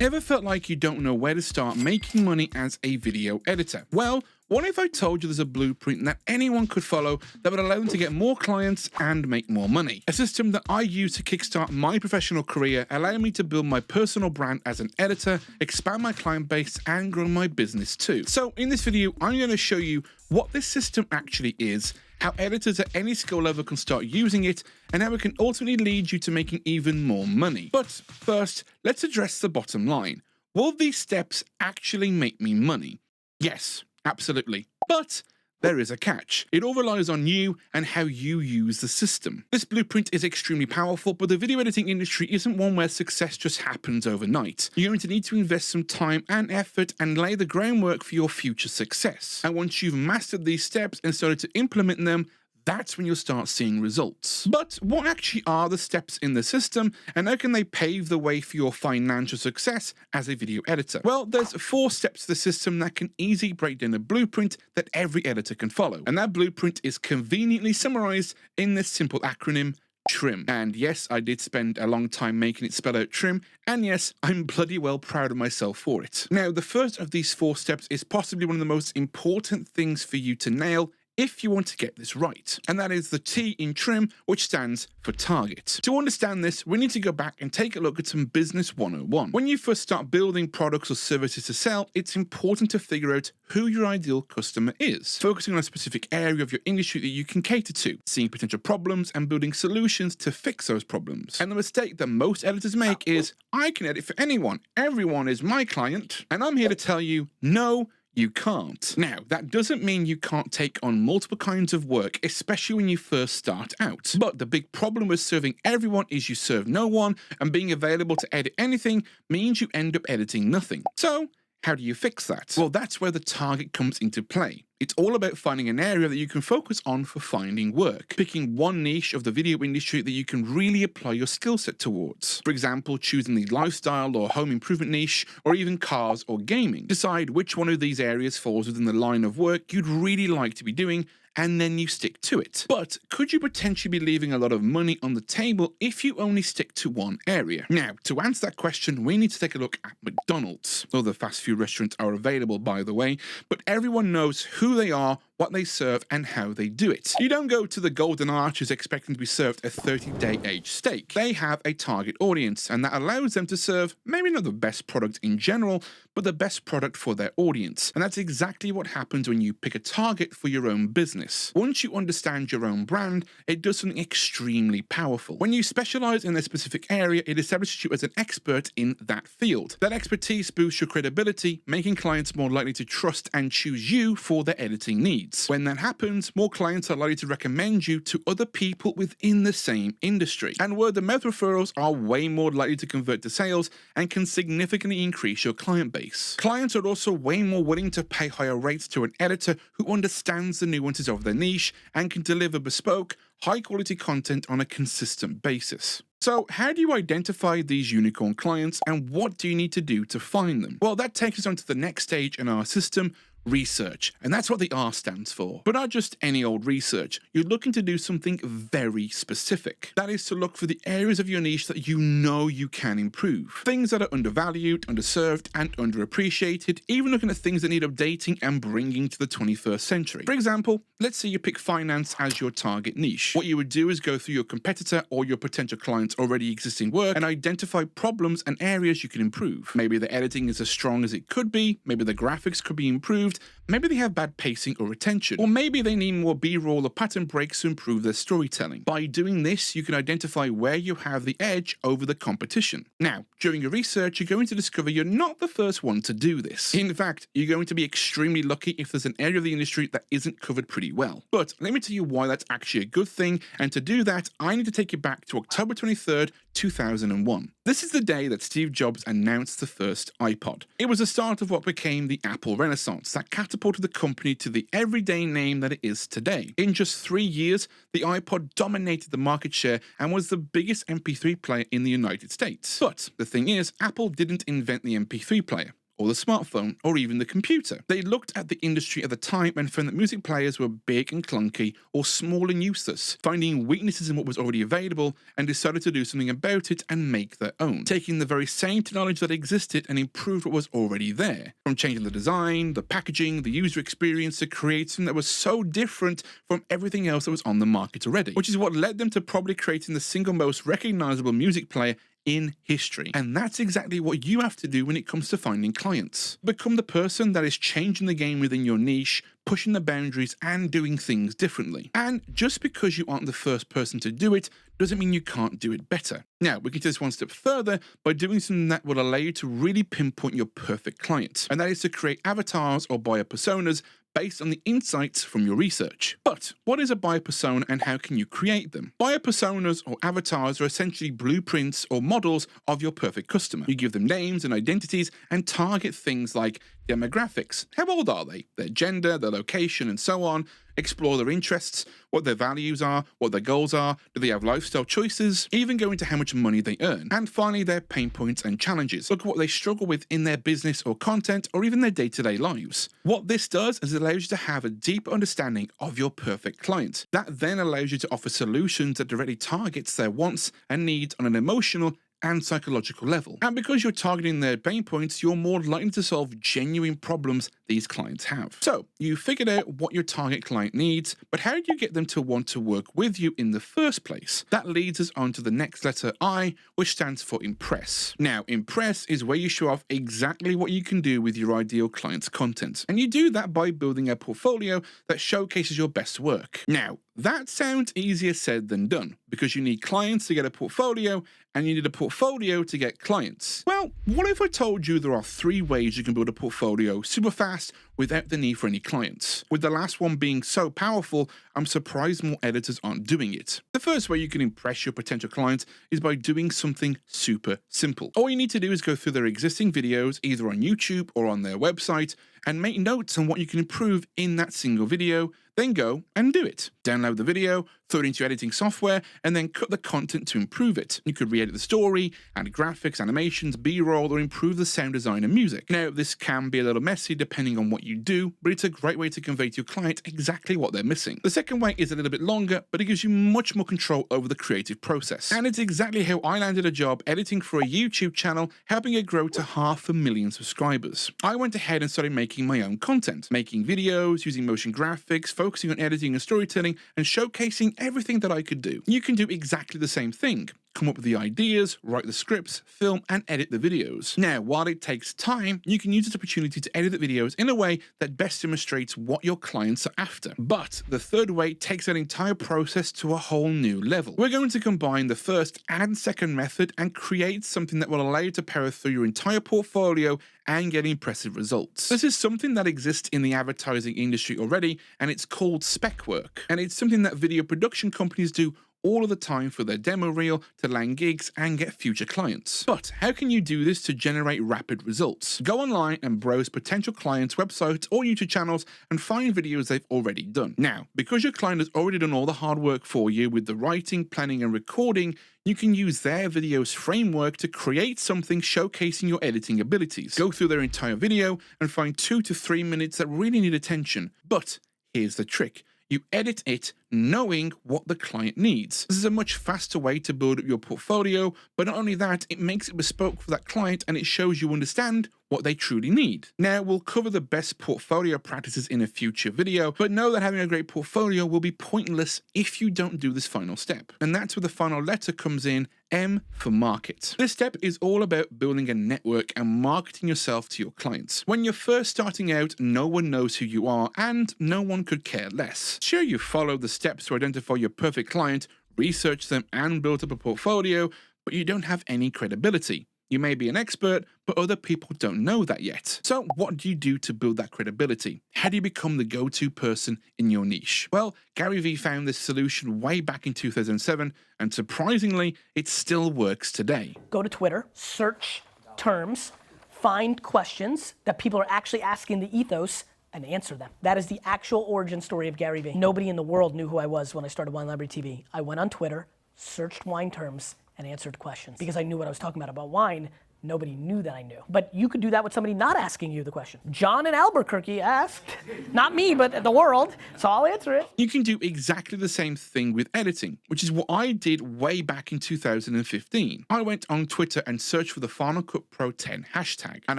Ever felt like you don't know where to start making money as a video editor? Well, what if I told you there's a blueprint that anyone could follow that would allow them to get more clients and make more money? A system that I use to kickstart my professional career, allowing me to build my personal brand as an editor, expand my client base, and grow my business too. So in this video, I'm going to show you what this system actually is, how editors at any skill level can start using it, and how it can ultimately lead you to making even more money. But first, let's address the bottom line. Will these steps actually make me money? Yes, absolutely. But there is a catch. It all relies on you and how you use the system. This blueprint is extremely powerful, but the video editing industry isn't one where success just happens overnight. You're going to need to invest some time and effort and lay the groundwork for your future success. And once you've mastered these steps and started to implement them, that's when you'll start seeing results. But what actually are the steps in the system, and how can they pave the way for your financial success as a video editor? Well, there's 4 steps to the system that can easily break down a blueprint that every editor can follow. And that blueprint is conveniently summarized in this simple acronym, TRIM. And yes, I did spend a long time making it spell out TRIM, and yes, I'm bloody well proud of myself for it. Now, the first of these 4 steps is possibly one of the most important things for you to nail if you want to get this right, and that is the T in TRIM, which stands for target. To understand this, we need to go back and take a look at some business 101. When you first start building products or services to sell, it's important to figure out who your ideal customer is, focusing on a specific area of your industry that you can cater to, seeing potential problems and building solutions to fix those problems. And the mistake that most editors make is, I can edit for anyone, everyone is my client, and I'm here to tell you, no, you can't. Now, that doesn't mean you can't take on multiple kinds of work, especially when you first start out. But the big problem with serving everyone is you serve no one, and being available to edit anything means you end up editing nothing. So, how do you fix that? Well, that's where the target comes into play. It's all about finding an area that you can focus on for finding work, picking one niche of the video industry that you can really apply your skill set towards. For example, choosing the lifestyle or home improvement niche, or even cars or gaming. Decide which one of these areas falls within the line of work you'd really like to be doing, and then you stick to it. But could you potentially be leaving a lot of money on the table if you only stick to one area? Now, to answer that question, we need to take a look at McDonald's. Other fast food restaurants are available, by the way, but everyone knows who they are, what they serve, and how they do it. You don't go to the Golden Arches expecting to be served a 30-day aged steak. They have a target audience, and that allows them to serve maybe not the best product in general, but the best product for their audience. And that's exactly what happens when you pick a target for your own business. Once you understand your own brand, it does something extremely powerful. When you specialize in a specific area, it establishes you as an expert in that field. That expertise boosts your credibility, making clients more likely to trust and choose you for their editing needs. When that happens, more clients are likely to recommend you to other people within the same industry. And word of mouth referrals are way more likely to convert to sales and can significantly increase your client base. Clients are also way more willing to pay higher rates to an editor who understands the nuances of their niche and can deliver bespoke, high-quality content on a consistent basis. So how do you identify these unicorn clients, and what do you need to do to find them? Well, that takes us on to the next stage in our system, research, and that's what the R stands for. But not just any old research. You're looking to do something very specific. That is to look for the areas of your niche that you know you can improve. Things that are undervalued, underserved, and underappreciated, even looking at things that need updating and bringing to the 21st century. For example, let's say you pick finance as your target niche. What you would do is go through your competitor or your potential client's already existing work and identify problems and areas you can improve. Maybe the editing is as strong as it could be, maybe the graphics could be improved, maybe they have bad pacing or retention, or maybe they need more B-roll or pattern breaks to improve their storytelling. By doing this, you can identify where you have the edge over the competition. Now, during your research, you're going to discover you're not the first one to do this. In fact, you're going to be extremely lucky if there's an area of the industry that isn't covered pretty well. But let me tell you why that's actually a good thing, and to do that, I need to take you back to October 23rd, 2001. This is the day that Steve Jobs announced the first iPod. It was the start of what became the Apple Renaissance that catapulted the company to the everyday name that it is today. In just 3 years, the iPod dominated the market share and was the biggest MP3 player in the United States. But the thing is, Apple didn't invent the MP3 player. or the smartphone, or even the computer. They looked at the industry at the time and found that music players were big and clunky or small and useless, finding weaknesses in what was already available and decided to do something about it and make their own, taking the very same technology that existed and improved what was already there, from changing the design, the packaging, the user experience to create something that was so different from everything else that was on the market already, which is what led them to probably creating the single most recognizable music player in history. And that's exactly what you have to do when it comes to finding clients. Become the person that is changing the game within your niche, pushing the boundaries and doing things differently. And just because you aren't the first person to do it doesn't mean you can't do it better. Now, we can take this one step further by doing something that will allow you to really pinpoint your perfect client, and that is to create avatars or buyer personas based on the insights from your research. But what is a buyer persona and how can you create them? Buyer personas or avatars are essentially blueprints or models of your perfect customer. You give them names and identities and target things like demographics. How old are they? Their gender, their location, and so on. Explore their interests, what their values are, what their goals are, do they have lifestyle choices, even go into how much money they earn. And finally, their pain points and challenges. Look at what they struggle with in their business or content or even their day-to-day lives. What this does is it allows you to have a deeper understanding of your perfect client. That then allows you to offer solutions that directly targets their wants and needs on an emotional and psychological level. And because you're targeting their pain points, you're more likely to solve genuine problems these clients have. So you figured out what your target client needs, but how do you get them to want to work with you in the first place? That leads us on to the next letter I, which stands for impress. Now, impress is where you show off exactly what you can do with your ideal client's content. And you do that by building a portfolio that showcases your best work. Now, that sounds easier said than done, because you need clients to get a portfolio, and you need a portfolio to get clients. Well, what if I told you there are 3 ways you can build a portfolio super fast without the need for any clients? With the last one being so powerful, I'm surprised more editors aren't doing it. The first way you can impress your potential clients is by doing something super simple. All you need to do is go through their existing videos, either on YouTube or on their website, and make notes on what you can improve in that single video, then go and do it. Download the video, throw it into your editing software, and then cut the content to improve it. You could re-edit the story, add graphics, animations, B-roll, or improve the sound design and music. Now, this can be a little messy depending on what you do, but it's a great way to convey to your client exactly what they're missing. The second way is a little bit longer, but it gives you much more control over the creative process. And it's exactly how I landed a job editing for a YouTube channel, helping it grow to 500,000 subscribers. I went ahead and started making my own content, making videos, using motion graphics, focusing on editing and storytelling, and showcasing everything that I could do. You can do exactly the same thing. Come up with the ideas, write the scripts, film and edit the videos. Now, while it takes time, you can use this opportunity to edit the videos in a way that best demonstrates what your clients are after. But the third way takes that entire process to a whole new level. We're going to combine the first and second method and create something that will allow you to power through your entire portfolio and get impressive results. This is something that exists in the advertising industry already, and it's called spec work. And it's something that video production companies do all of the time for their demo reel to land gigs and get future clients. But how can you do this to generate rapid results? Go online and browse potential clients' websites or YouTube channels and find videos they've already done. Now, because your client has already done all the hard work for you with the writing, planning, and recording, you can use their video's framework to create something showcasing your editing abilities. Go through their entire video and find 2 to 3 minutes that really need attention. But here's the trick. You edit it knowing what the client needs. This is a much faster way to build up your portfolio, but not only that, it makes it bespoke for that client and it shows you understand what they truly need. Now, we'll cover the best portfolio practices in a future video, but know that having a great portfolio will be pointless if you don't do this final step. And that's where the final letter comes in, M for market. This step is all about building a network and marketing yourself to your clients. When you're first starting out, no one knows who you are and no one could care less. Sure, you follow the steps to identify your perfect client, research them and build up a portfolio, but you don't have any credibility. You may be an expert, but other people don't know that yet. So what do you do to build that credibility? How do you become the go-to person in your niche? Well, Gary Vee found this solution way back in 2007, and surprisingly, it still works today. Go to Twitter, search terms, find questions that people are actually asking the ethos, and answer them. That is the actual origin story of Gary Vee. Nobody in the world knew who I was when I started Wine Library TV. I went on Twitter, searched wine terms, and answered questions. Because I knew what I was talking about wine, Nobody knew that I knew. But you could do that with somebody not asking you the question. John in Albuquerque asked, not me, but the world, so I'll answer it. You can do exactly the same thing with editing, which is what I did way back in 2015. I went on Twitter and searched for the Final Cut Pro 10 hashtag, and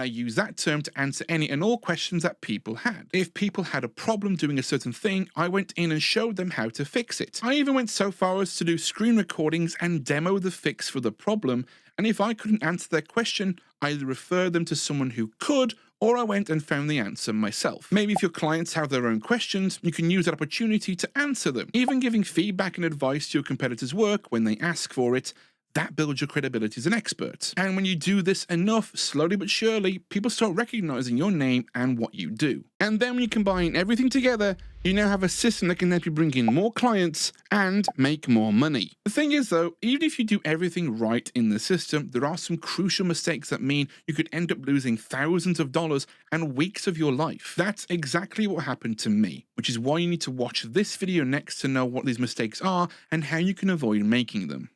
I used that term to answer any and all questions that people had. If people had a problem doing a certain thing, I went in and showed them how to fix it. I even went so far as to do screen recordings and demo the fix for the problem, and if I couldn't answer their question, I either referred them to someone who could, or I went and found the answer myself. Maybe if your clients have their own questions, you can use that opportunity to answer them. Even giving feedback and advice to your competitors' work when they ask for it, that builds your credibility as an expert. And when you do this enough, slowly but surely, people start recognizing your name and what you do. And then when you combine everything together, you now have a system that can help you bring in more clients and make more money. The thing is though, even if you do everything right in the system, there are some crucial mistakes that mean you could end up losing thousands of dollars and weeks of your life. That's exactly what happened to me, which is why you need to watch this video next to know what these mistakes are and how you can avoid making them.